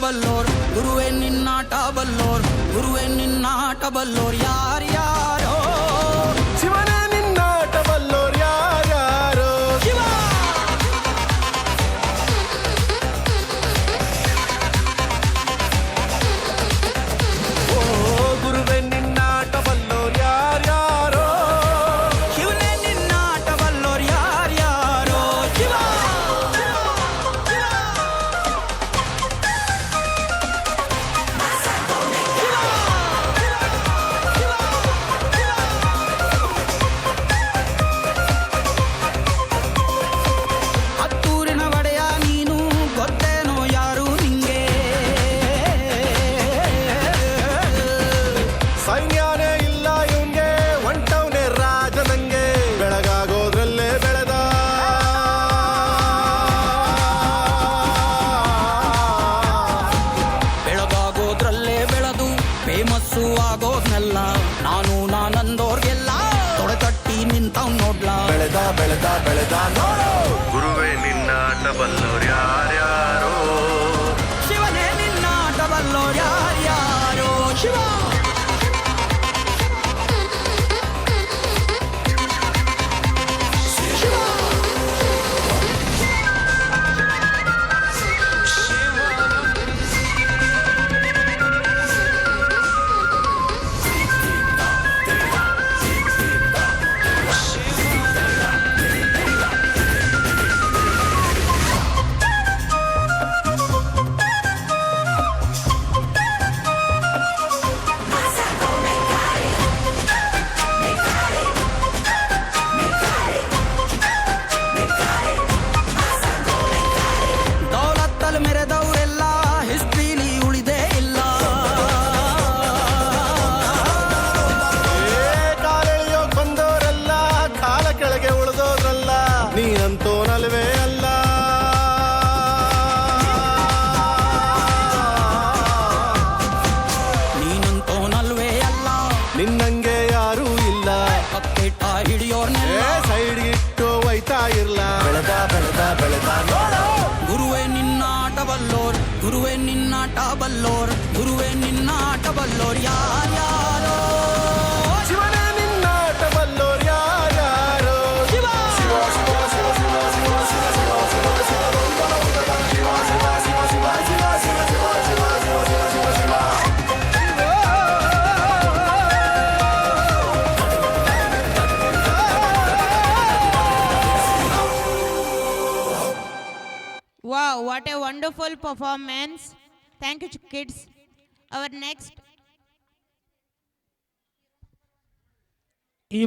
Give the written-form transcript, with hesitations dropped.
ಬಲ್ಲೋರ್ ಗುರುವೇ ನಿನ್ನಾಟ ಬಲ್ಲೋರ್ ಗುರುವೇ ನಿನ್ನಾಟ ಬಲ್ಲೋರ್ ಯಾರ್ಯಾರೋ ಶಿವನೇ ನಿನ್ನಾಟ ಬಲ್ಲೋರ್ ಯಾರ್ಯಾರೋ ಶಿವ ಓ ಗುರುವೇ ನಿನ್ನಾಟ ಬಲ್ಲೋರ್ ಯಾರ್ಯಾರೋ ಶಿವನೇ ನಿನ್ನಾಟ ಬಲ್ಲೋರ್ ಯಾರ್ಯಾರೋ ಶಿವ ಹತ್ತೂರಿನ ಒಡೆಯ ನೀನು ಗೊತ್ತೇನೋ ಯಾರು ನಿಂಗೆ ಸೈನ್ಯನೇ ಇಲ್ಲ ಇವಂಗೆ ಒಂಟವನೇ ರಾಜ ನಂಗೆ ಬೆಳಗಾಗೋದ್ರಲ್ಲೇ ಬೆಳೆದ ಬೆಳಗಾಗೋದ್ರಲ್ಲೇ ಬೆಳೆದು ಫೇಮಸ್ಸು ಆಗೋದ್ನೆಲ್ಲ ನಾನಂದೋರ್ಗೆಲ್ಲ ತೊಡೆತಟ್ಟಿ ನಿಂತವ್ ನೋಡ್ಲಾ ಬೆಳೆದ ಬೆಳೆದ ಬೆಳೆದ ನೋಡು ಗುರುವೇ ನಿನ್ನಾಟ ಬಲ್ಲೋರ್ ಯಾರ್ಯಾರೋ ಶಿವನೇ ನಿನ್ನಾಟ ಬಲ್ಲೋರ್ ಯಾರ್ಯಾರೋ ಶಿವ ದೌಲತ್ತಲ್ಲಿ ಮೆರೆದವರೆಲ್ಲ ಹಿಸ್ಟ್ರಿಲಿ ಉಳಿದೇ ಇಲ್ಲ ಕಾಲೆಳೆಯೋಕ್ ಬಂದವರೆಲ್ಲ ಕಾಲ ಕೆಳಗೆ ಉಳಿದೋದ್ರಲ್ಲ ನೀನಂತೋನಲ್ವೇ ಅಲ್ಲ ನೀನಂತೋನಲ್ವೇ ಅಲ್ಲ ನಿನ್ನಂಗೆ ಯಾರೂ ಇಲ್ಲ ಕಕ್ಕೆಟ್ಟ ಹಿಡಿಯೋರ್ನೆಲ್ಲ ಸೈಡ್ ಇಟ್ಟು ಒಯ್ತಾ ಇರ್ಲ ಬೆಳೆದ ಬೆಳೆದ ಬೆಳೆದ ನೋಡು ಗುರುವೇ ನಿನ್ನಾಟ ಬಲ್ಲೋರ್ ಗುರುವೇ ನಿನ್ನಾಟ ಬಲ್ಲೋರ್ ಗುರುವೇ ನಿನ್ನಾಟ ಬಲ್ಲೋರ್ ಯಾರ್ಯಾರೋ ಶಿವನೇ ನಿನ್ನಾಟ ಬಲ್ಲೋರ್ ಯಾರ್ಯಾರೋ Shiva Wow, what a wonderful performance. Thank you, kids. Our next